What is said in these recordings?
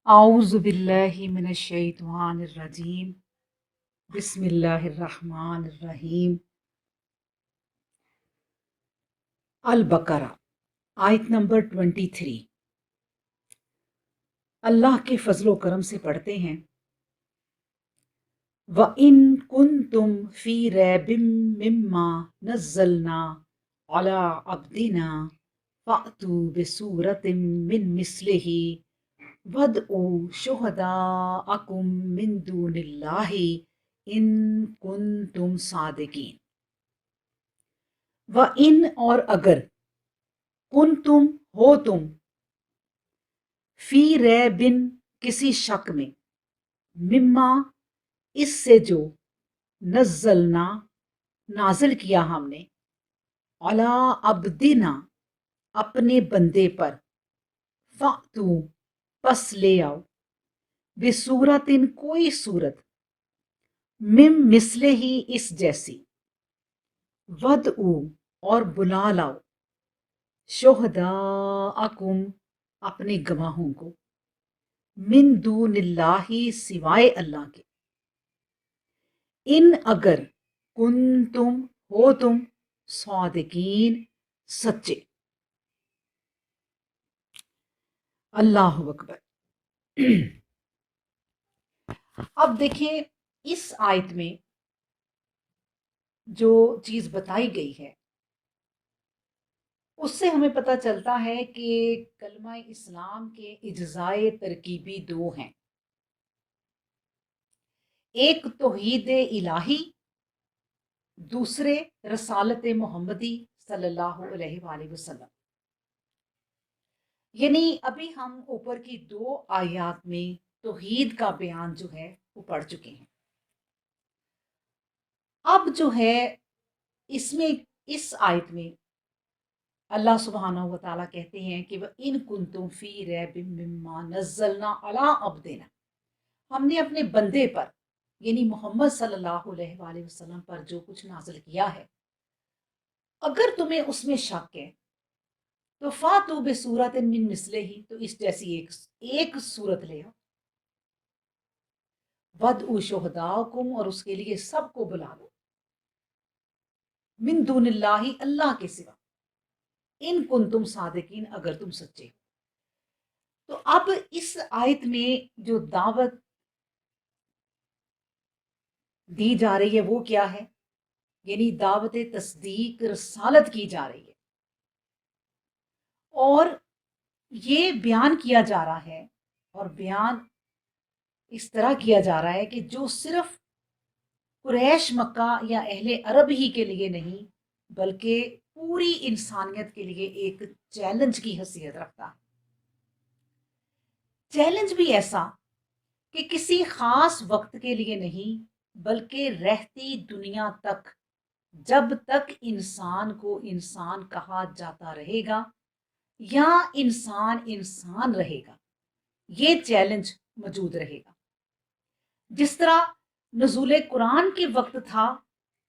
اعوذ باللہ من الشیطان الرجیم بسم اللہ الرحمن الرحیم۔ البقرہ آیت نمبر 23۔ اللہ کے فضل و کرم سے پڑھتے ہیں۔ وَإِن كُنتُمْ فِي رَيْبٍ مِّمَّا نَزَّلْنَا عَلَىٰ عَبْدِنَا فَأْتُوا بِسُورَةٍ مِّن مِّثْلِهِ وَادْعُوا شُهَدَاءَكُم مِّن دُونِ اللَّهِ إِن كُنتُمْ صَادِقِينَ۔ وَإِن اور اگر کنتم ہو تم فی ریبن کسی شک میں مما اس سے جو نزلنا نازل کیا ہم نے علی عبدنا اپنے بندے پر فأتو پس لے آؤ بصورتن کوئی صورت مم مثلے ہی اس جیسی ودعو اور بلا لاؤ شہداءکم اپنے گواہوں کو من دون اللہ سوائے اللہ کے ان اگر کنتم ہو تم صادقین سچے۔ اللہ اکبر۔ اب دیکھیں اس آیت میں جو چیز بتائی گئی ہے اس سے ہمیں پتہ چلتا ہے کہ کلمہ اسلام کے اجزائے ترکیبی دو ہیں، ایک توحید الہی، دوسرے رسالت محمدی صلی اللہ علیہ وآلہ وسلم۔ یعنی ابھی ہم اوپر کی دو آیات میں توحید کا بیان جو ہے وہ پڑھ چکے ہیں۔ اب جو ہے اس میں اس آیت میں اللہ سبحانہ و تعالیٰ کہتے ہیں کہ وَإِن كُنتُمْ فِي رَيْبٍ مِّمَّا نَزَّلْنَا عَلَىٰ عَبْدِنَا، ہم نے اپنے بندے پر یعنی محمد صلی اللہ علیہ وآلہ وسلم پر جو کچھ نازل کیا ہے، اگر تمہیں اس میں شک ہے تو فَاتُوا بِسُورَةٍ مِّن مِّثْلِهِ، تو اس جیسی ایک صورت لے آؤ، وَادْعُوا شُهَدَاءَكُمْ اور اس کے لیے سب کو بلا لو، من دون اللہ اللہ کے سوا، ان کنتم صادقین اگر تم سچے ہو۔ تو اب اس آیت میں جو دعوت دی جا رہی ہے وہ کیا ہے؟ یعنی دعوت تصدیق رسالت کی جا رہی ہے، اور یہ بیان کیا جا رہا ہے، اور بیان اس طرح کیا جا رہا ہے کہ جو صرف قریش مکہ یا اہل عرب ہی کے لیے نہیں بلکہ پوری انسانیت کے لیے ایک چیلنج کی حیثیت رکھتا ہے۔ چیلنج بھی ایسا کہ کسی خاص وقت کے لیے نہیں بلکہ رہتی دنیا تک، جب تک انسان کو انسان کہا جاتا رہے گا یا انسان انسان رہے گا، یہ چیلنج موجود رہے گا۔ جس طرح نزول قرآن کے وقت تھا،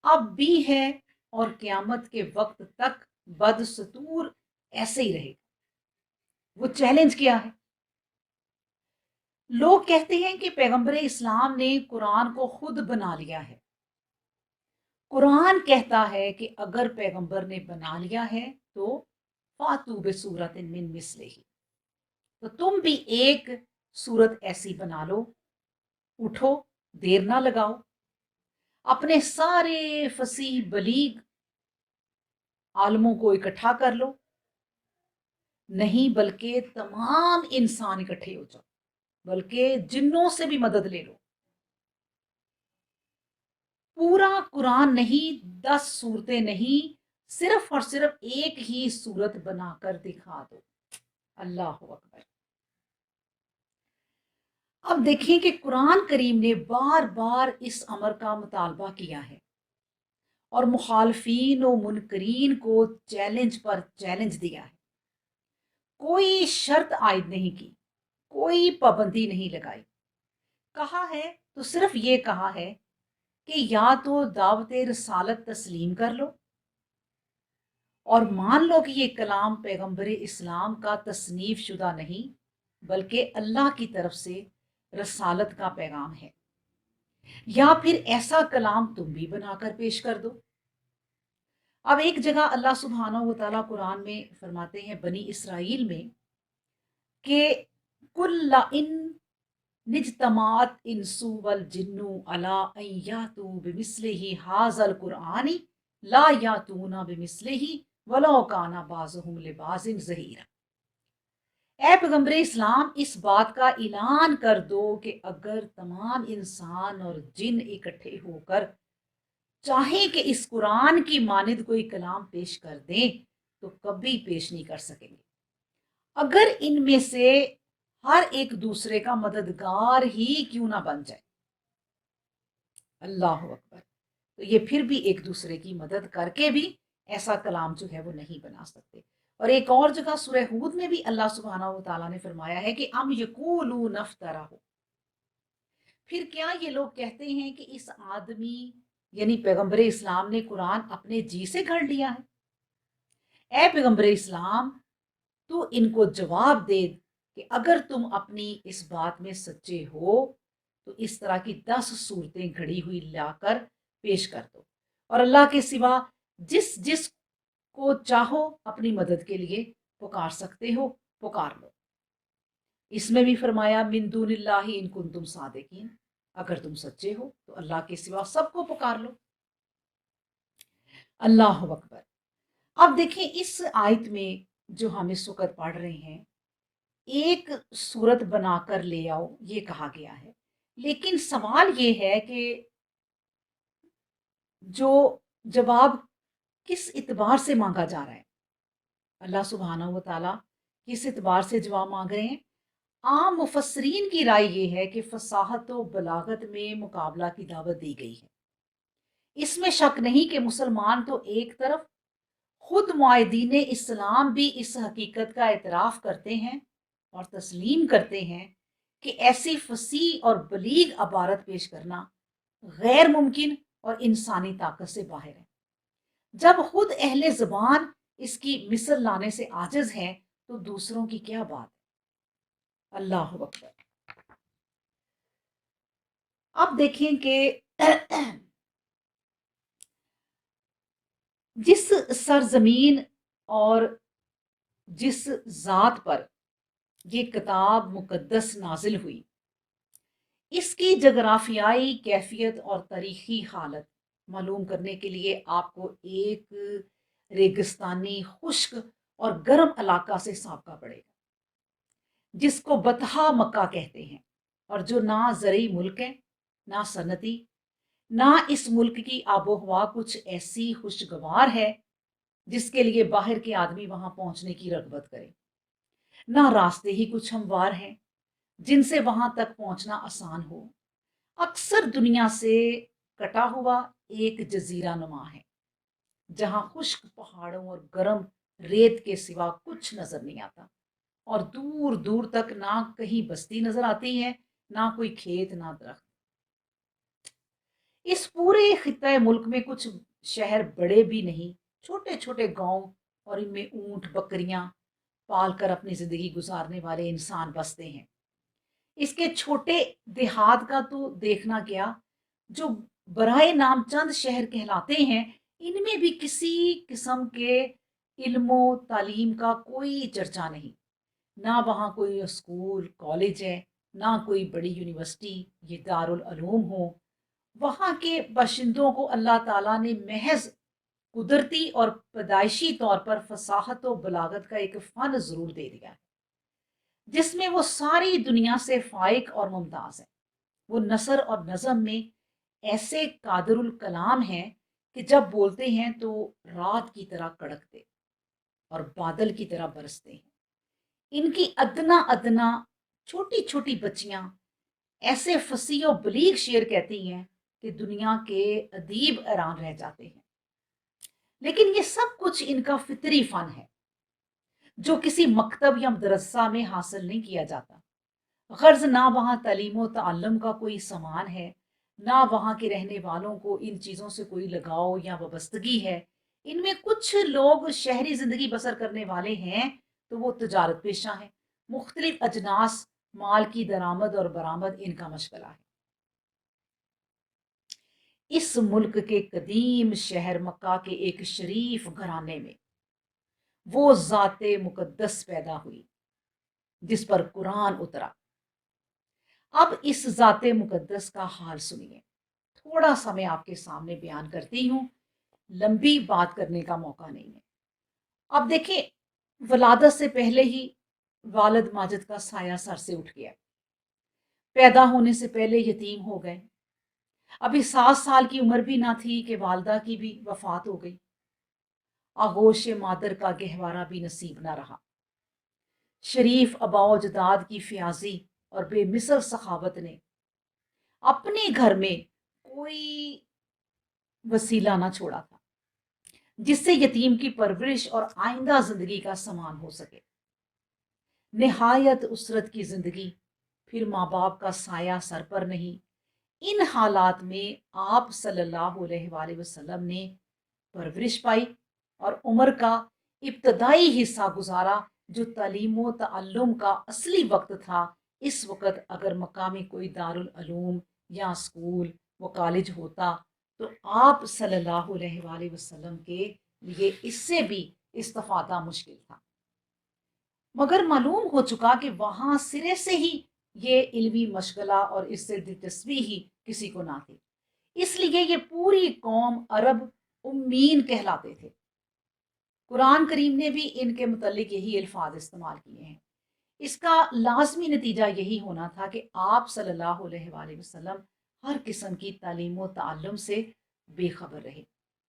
اب بھی ہے، اور قیامت کے وقت تک بدستور ایسے ہی رہے گا۔ وہ چیلنج کیا ہے؟ لوگ کہتے ہیں کہ پیغمبر اسلام نے قرآن کو خود بنا لیا ہے۔ قرآن کہتا ہے کہ اگر پیغمبر نے بنا لیا ہے تو فاتو بصورت من مثلہ، تو تم بھی ایک صورت ایسی بنا لو، اٹھو، دیر نہ لگاؤ، اپنے سارے فصیح بلیغ عالموں کو اکٹھا کر لو، نہیں بلکہ تمام انسان اکٹھے ہو جاؤ، بلکہ جنوں سے بھی مدد لے لو، پورا قرآن نہیں، 10 صورتیں نہیں، صرف اور صرف ایک ہی صورت بنا کر دکھا دو۔ اللہ اکبر۔ اب دیکھیں کہ قرآن کریم نے بار بار اس امر کا مطالبہ کیا ہے، اور مخالفین و منکرین کو چیلنج پر چیلنج دیا ہے، کوئی شرط عائد نہیں کی، کوئی پابندی نہیں لگائی، کہا ہے تو صرف یہ کہا ہے کہ یا تو دعوت رسالت تسلیم کر لو اور مان لو کہ یہ کلام پیغمبر اسلام کا تصنیف شدہ نہیں بلکہ اللہ کی طرف سے رسالت کا پیغام ہے، یا پھر ایسا کلام تم بھی بنا کر پیش کر دو۔ اب ایک جگہ اللہ سبحانہ و تعالیٰ قرآن میں فرماتے ہیں بنی اسرائیل میں کہ کل ان نجتماعت انسو والجن علی ان یاتوا بمثلہ ھذا القرآن لا یاتون بمثلہ ولو کان بعضهم لبعض ظہیرا۔ اے پیغمبر اسلام، اس بات کا اعلان کر دو کہ اگر تمام انسان اور جن اکٹھے ہو کر چاہیں کہ اس قرآن کی مانند کوئی کلام پیش کر دیں تو کبھی پیش نہیں کر سکیں گے، اگر ان میں سے ہر ایک دوسرے کا مددگار ہی کیوں نہ بن جائے۔ اللہ اکبر! تو یہ پھر بھی ایک دوسرے کی مدد کر کے بھی ایسا کلام جو ہے وہ نہیں بنا سکتے۔ اور ایک اور جگہ سورہ ہود میں بھی اللہ سبحانہ و تعالیٰ نے فرمایا ہے کہ ام یقولون افترہ، پھر کیا یہ لوگ کہتے ہیں کہ اس آدمی یعنی پیغمبر اسلام نے قرآن اپنے جی سے گھڑ لیا ہے۔ اے پیغمبر اسلام، تو ان کو جواب دے کہ اگر تم اپنی اس بات میں سچے ہو تو اس طرح کی 10 صورتیں گھڑی ہوئی لا کر پیش کر دو، اور اللہ کے سوا جس جس کو چاہو اپنی مدد کے لیے پکار سکتے ہو، پکار لو۔ اس میں بھی فرمایا من دون اللہ ان کنتم صادقین، اگر تم سچے ہو تو اللہ کے سوا سب کو پکار لو۔ اللہ اکبر! اب دیکھیں اس آیت میں جو ہم اس وقت پڑھ رہے ہیں، ایک صورت بنا کر لے آؤ یہ کہا گیا ہے، لیکن سوال یہ ہے کہ جو جواب کس اعتبار سے مانگا جا رہا ہے؟ اللہ سبحانہ و تعالیٰ کس اعتبار سے جواب مانگ رہے ہیں؟ عام مفسرین کی رائے یہ ہے کہ فصاحت و بلاغت میں مقابلہ کی دعوت دی گئی ہے۔ اس میں شک نہیں کہ مسلمان تو ایک طرف، خود معاہدین اسلام بھی اس حقیقت کا اعتراف کرتے ہیں اور تسلیم کرتے ہیں کہ ایسی فصیح اور بلیغ عبارت پیش کرنا غیر ممکن اور انسانی طاقت سے باہر ہے۔ جب خود اہل زبان اس کی مثل لانے سے عاجز ہیں تو دوسروں کی کیا بات ہے؟ اللہ اکبر! اب دیکھیں کہ جس سرزمین اور جس ذات پر یہ کتاب مقدس نازل ہوئی، اس کی جغرافیائی کیفیت اور تاریخی حالت معلوم کرنے کے لیے آپ کو ایک ریگستانی خشک اور گرم علاقہ سے سابقہ پڑے گا جس کو بطحا مکہ کہتے ہیں، اور جو نہ زرعی ملک ہے، نہ صنعتی، نہ اس ملک کی آب و ہوا کچھ ایسی خوشگوار ہے جس کے لیے باہر کے آدمی وہاں پہنچنے کی رغبت کرے، نہ راستے ہی کچھ ہموار ہیں جن سے وہاں تک پہنچنا آسان ہو۔ اکثر دنیا سے کٹا ہوا ایک جزیرہ نما ہے جہاں خشک پہاڑوں اور گرم ریت کے سوا کچھ نظر نہیں آتا، اور دور دور تک نہ کہیں بستی نظر آتی ہے، نہ کوئی کھیت، نہ درخت۔ اس پورے خطہ ملک میں کچھ شہر بڑے بھی نہیں، چھوٹے چھوٹے گاؤں، اور ان میں اونٹ بکریاں پال کر اپنی زندگی گزارنے والے انسان بستے ہیں۔ اس کے چھوٹے دیہات کا تو دیکھنا کیا، جو برائے نام چند شہر کہلاتے ہیں، ان میں بھی کسی قسم کے علم و تعلیم کا کوئی چرچا نہیں، نہ وہاں کوئی اسکول کالج ہے، نہ کوئی بڑی یونیورسٹی یہ دارالعلوم ہو۔ وہاں کے باشندوں کو اللہ تعالیٰ نے محض قدرتی اور پیدائشی طور پر فصاحت و بلاغت کا ایک فن ضرور دے دیا ہے جس میں وہ ساری دنیا سے فائق اور ممتاز ہے۔ وہ نثر اور نظم میں ایسے قادر الکلام ہیں کہ جب بولتے ہیں تو رات کی طرح کڑکتے اور بادل کی طرح برستے ہیں۔ ان کی ادنا ادنا چھوٹی چھوٹی بچیاں ایسے فصیح و بلیغ شعر کہتی ہیں کہ دنیا کے ادیب حیران رہ جاتے ہیں۔ لیکن یہ سب کچھ ان کا فطری فن ہے جو کسی مکتب یا مدرسہ میں حاصل نہیں کیا جاتا۔ غرض نہ وہاں تعلیم و تعلم کا کوئی سامان ہے، نہ وہاں کے رہنے والوں کو ان چیزوں سے کوئی لگاؤ یا وابستگی ہے۔ ان میں کچھ لوگ شہری زندگی بسر کرنے والے ہیں تو وہ تجارت پیشہ ہیں، مختلف اجناس مال کی درآمد اور برآمد ان کا مشغلہ ہے۔ اس ملک کے قدیم شہر مکہ کے ایک شریف گھرانے میں وہ ذات مقدس پیدا ہوئی جس پر قرآن اترا۔ اب اس ذات مقدس کا حال سنیے، تھوڑا سا میں آپ کے سامنے بیان کرتی ہوں، لمبی بات کرنے کا موقع نہیں ہے۔ اب دیکھیں، ولادت سے پہلے ہی والد ماجد کا سایہ سر سے اٹھ گیا، پیدا ہونے سے پہلے یتیم ہو گئے، ابھی 7 سال کی عمر بھی نہ تھی کہ والدہ کی بھی وفات ہو گئی، آغوش مادر کا گہوارہ بھی نصیب نہ رہا۔ شریف آباء و اجداد کی فیاضی اور بے مثل سخاوت نے اپنے گھر میں کوئی وسیلہ نہ چھوڑا تھا جس سے یتیم کی پرورش اور آئندہ زندگی کا سامان ہو سکے۔ نہایت اسرت کی زندگی، پھر ماں باپ کا سایہ سر پر نہیں، ان حالات میں آپ صلی اللہ علیہ وآلہ وسلم نے پرورش پائی اور عمر کا ابتدائی حصہ گزارا جو تعلیم و تعلم کا اصلی وقت تھا۔ اس وقت اگر مکہ میں کوئی دارالعلوم یا اسکول و کالج ہوتا تو آپ صلی اللہ علیہ وآلہ وسلم کے لیے اس سے بھی استفادہ مشکل تھا، مگر معلوم ہو چکا کہ وہاں سرے سے ہی یہ علمی مشغلہ اور اس سے دلچسپی ہی کسی کو نہ تھی، اس لیے یہ پوری قوم عرب امین کہلاتے تھے۔ قرآن کریم نے بھی ان کے متعلق یہی الفاظ استعمال کیے ہیں۔ اس کا لازمی نتیجہ یہی ہونا تھا کہ آپ صلی اللہ علیہ وآلہ وسلم ہر قسم کی تعلیم و تعلم سے بے خبر رہے۔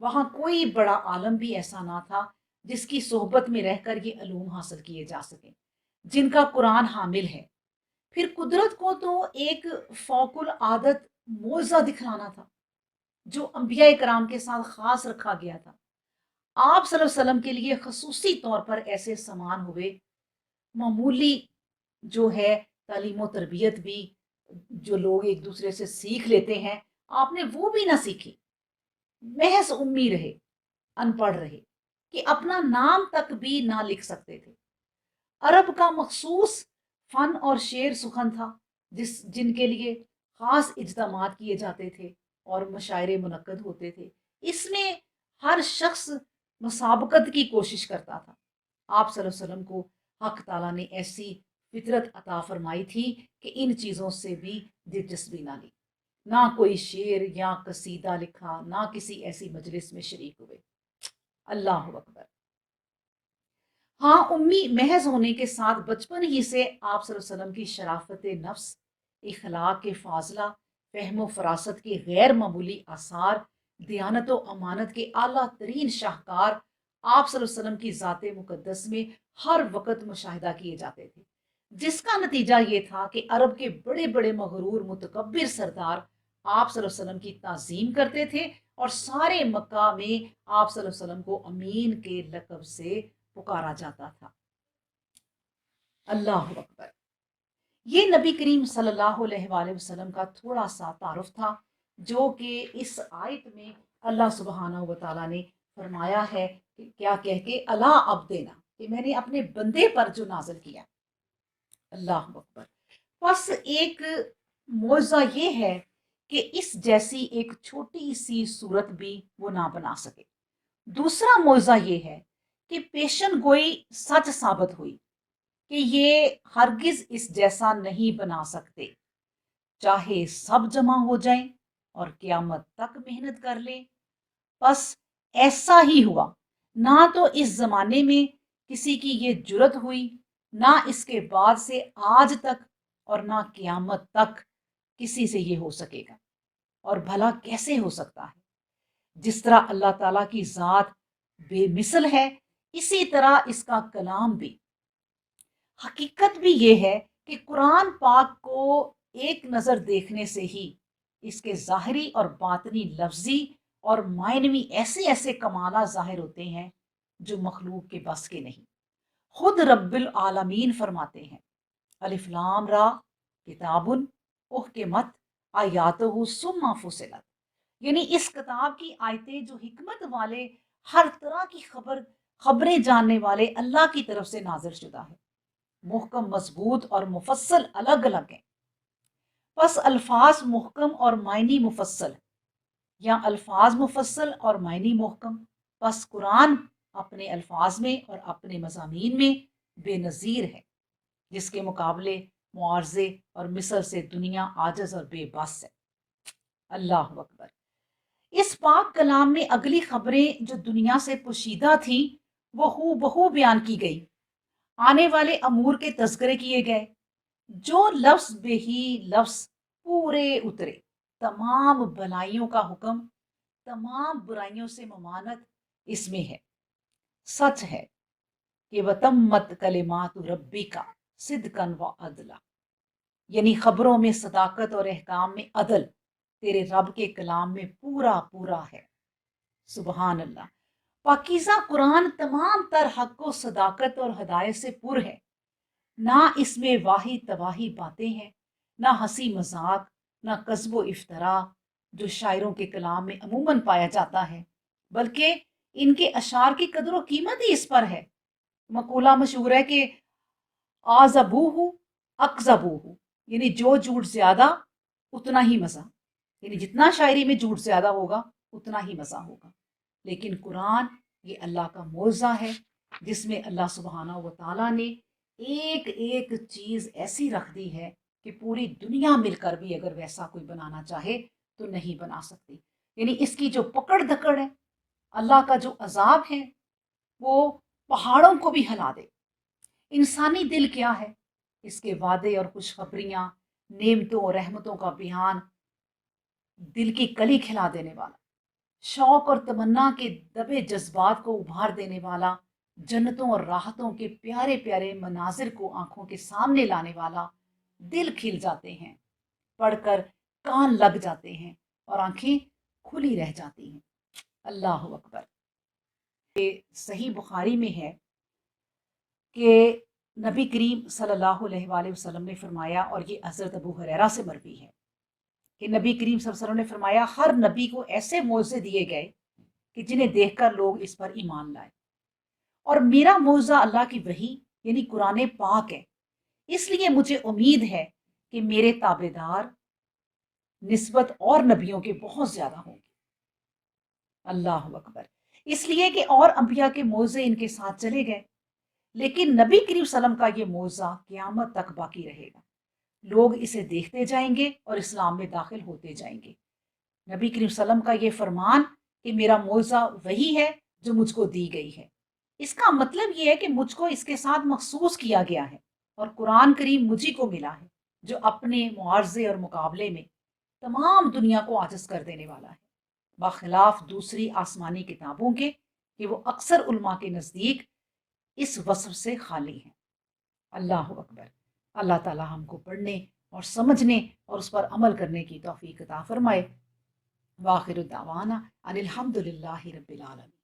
وہاں کوئی بڑا عالم بھی ایسا نہ تھا جس کی صحبت میں رہ کر یہ علوم حاصل کیے جا سکیں جن کا قرآن حامل ہے۔ پھر قدرت کو تو ایک فوق العادت معجزہ دکھلانا تھا جو انبیاء کرام کے ساتھ خاص رکھا گیا تھا۔ آپ صلی اللہ علیہ وسلم کے لیے خصوصی طور پر ایسے سامان ہوئے، معمولی جو ہے تعلیم و تربیت بھی جو لوگ ایک دوسرے سے سیکھ لیتے ہیں، آپ نے وہ بھی نہ سیکھی، محض امی رہے، ان پڑھ رہے کہ اپنا نام تک بھی نہ لکھ سکتے تھے۔ عرب کا مخصوص فن اور شعر سخن تھا جن کے لیے خاص اجتماعات کیے جاتے تھے اور مشاعرے منعقد ہوتے تھے۔ اس میں ہر شخص مسابقت کی کوشش کرتا تھا۔ آپ صلی اللہ علیہ وسلم کو حق تعالیٰ نے ایسی فطرت عطا فرمائی تھی کہ ان چیزوں سے بھی دلچسپی نہ لی، نہ کوئی شعر یا قصیدہ لکھا، نہ کسی ایسی مجلس میں شریک ہوئے۔ اللہ اکبر۔ ہاں، امی محض ہونے کے ساتھ بچپن ہی سے آپ صلی اللہ علیہ وسلم کی شرافت نفس، اخلاق کے فاضلہ، فہم و فراست کے غیر معمولی آثار، دیانت و امانت کے اعلیٰ ترین شاہکار آپ صلی اللہ علیہ وسلم کی ذات مقدس میں ہر وقت مشاہدہ کیے جاتے تھے، جس کا نتیجہ یہ تھا کہ عرب کے بڑے بڑے مغرور متکبر سردار آپ صلی اللہ علیہ وسلم کی تعظیم کرتے تھے اور سارے مکہ میں آپ صلی اللہ علیہ وسلم کو امین کے لقب سے پکارا جاتا تھا۔ اللہ اکبر۔ یہ نبی کریم صلی اللہ علیہ وآلہ وسلم کا تھوڑا سا تعارف تھا جو کہ اس آیت میں اللہ سبحانہ و تعالیٰ نے فرمایا ہے کہ کیا کہہ کے اللہ عبدنا، کہ میں نے اپنے بندے پر جو نازل کیا۔ اللہ اکبر۔ بس ایک معجزہ یہ ہے کہ اس جیسی ایک چھوٹی سی صورت بھی وہ نہ بنا سکے۔ دوسرا معجزہ یہ ہے کہ پیشن گوئی سچ ثابت ہوئی کہ یہ ہرگز اس جیسا نہیں بنا سکتے، چاہے سب جمع ہو جائیں اور قیامت تک محنت کر لیں۔ بس ایسا ہی ہوا، نہ تو اس زمانے میں کسی کی یہ جرت ہوئی، نہ اس کے بعد سے آج تک، اور نہ قیامت تک کسی سے یہ ہو سکے گا۔ اور بھلا کیسے ہو سکتا ہے؟ جس طرح اللہ تعالیٰ کی ذات بے مثل ہے، اسی طرح اس کا کلام بھی۔ حقیقت بھی یہ ہے کہ قرآن پاک کو ایک نظر دیکھنے سے ہی اس کے ظاہری اور باطنی لفظی اور معنوی ایسے ایسے کمالات ظاہر ہوتے ہیں جو مخلوق کے بس کے نہیں۔ خود رب العالمین فرماتے ہیں، الف لام را کتاب احکمت آیاتہ ثم فصلت، یعنی اس کتاب کی آیتیں جو حکمت والے، ہر طرح کی خبریں جاننے والے اللہ کی طرف سے نازل شدہ ہے، محکم مضبوط اور مفصل الگ الگ ہیں۔ پس الفاظ محکم اور معنی مفصل، یا الفاظ مفصل اور معنی محکم، پس قرآن اپنے الفاظ میں اور اپنے مضامین میں بے نظیر ہے، جس کے مقابلے معارضے اور مثل سے دنیا عاجز اور بے بس ہے۔ اللہ اکبر۔ اس پاک کلام میں اگلی خبریں جو دنیا سے پوشیدہ تھیں وہ ہو بہو بیان کی گئی، آنے والے امور کے تذکرے کیے گئے، جو لفظ بے ہی لفظ پورے اترے، تمام بھلائیوں کا حکم، تمام برائیوں سے ممانت اس میں ہے۔ سچ ہے کہ وتمت کلمات ربی کا صدقاً و عدلا، یعنی خبروں میں صداقت اور احکام میں عدل تیرے رب کے کلام میں پورا پورا ہے۔ سبحان اللہ۔ پاکیزہ قرآن تمام تر حق و صداقت اور ہدایت سے پر ہے، نہ اس میں واہی تباہی باتیں ہیں، نہ ہنسی مذاق، نہ کذب و افطرا جو شاعروں کے کلام میں عموماً پایا جاتا ہے، بلکہ ان کے اشعار کی قدر و قیمت ہی اس پر ہے۔ مقولہ مشہور ہے کہ آزبوہ اکذبوہ، یعنی جو جھوٹ زیادہ اتنا ہی مزہ، یعنی جتنا شاعری میں جھوٹ زیادہ ہوگا اتنا ہی مزہ ہوگا۔ لیکن قرآن یہ اللہ کا معجزہ ہے جس میں اللہ سبحانہ و تعالیٰ نے ایک ایک چیز ایسی رکھ دی ہے کہ پوری دنیا مل کر بھی اگر ویسا کوئی بنانا چاہے تو نہیں بنا سکتی۔ یعنی اس کی جو پکڑ دھکڑ ہے، اللہ کا جو عذاب ہے وہ پہاڑوں کو بھی ہلا دے۔ انسانی دل کیا ہے، اس کے وعدے اور خوشخبریاں، نعمتوں اور رحمتوں کا بیان، دل کی کلی کھلا دینے والا، شوق اور تمنا کے دبے جذبات کو ابھار دینے والا، جنتوں اور راحتوں کے پیارے پیارے مناظر کو آنکھوں کے سامنے لانے والا۔ دل کھل جاتے ہیں پڑھ کر، کان لگ جاتے ہیں اور آنکھیں کھلی رہ جاتی ہیں۔ اللہ اکبر۔ یہ صحیح بخاری میں ہے کہ نبی کریم صلی اللہ علیہ وآلہ وسلم نے فرمایا، اور یہ حضرت ابو ہریرہ سے مروی ہے کہ نبی کریم صلی اللہ علیہ وسلم نے فرمایا، ہر نبی کو ایسے معجزے دیے گئے کہ جنہیں دیکھ کر لوگ اس پر ایمان لائے، اور میرا معجزہ اللہ کی وحی یعنی قرآن پاک ہے، اس لیے مجھے امید ہے کہ میرے تابع دار نسبت اور نبیوں کے بہت زیادہ ہوں گے۔ اللہ اکبر۔ اس لیے کہ اور انبیاء کے معجزے ان کے ساتھ چلے گئے، لیکن نبی کریم صلی اللہ علیہ وسلم کا یہ معجزہ قیامت تک باقی رہے گا۔ لوگ اسے دیکھتے جائیں گے اور اسلام میں داخل ہوتے جائیں گے۔ نبی کریم صلی اللہ علیہ وسلم کا یہ فرمان کہ میرا معجزہ وہی ہے جو مجھ کو دی گئی ہے، اس کا مطلب یہ ہے کہ مجھ کو اس کے ساتھ مخصوص کیا گیا ہے، اور قرآن کریم مجھے کو ملا ہے جو اپنے معارضے اور مقابلے میں تمام دنیا کو عاجز کر دینے والا ہے، بخلاف دوسری آسمانی کتابوں کے کہ وہ اکثر علماء کے نزدیک اس وصف سے خالی ہیں۔ اللہ اکبر۔ اللہ تعالی ہم کو پڑھنے اور سمجھنے اور اس پر عمل کرنے کی توفیق عطا فرمائے۔ وآخر دعوانا ان الحمد للہ رب العالمین۔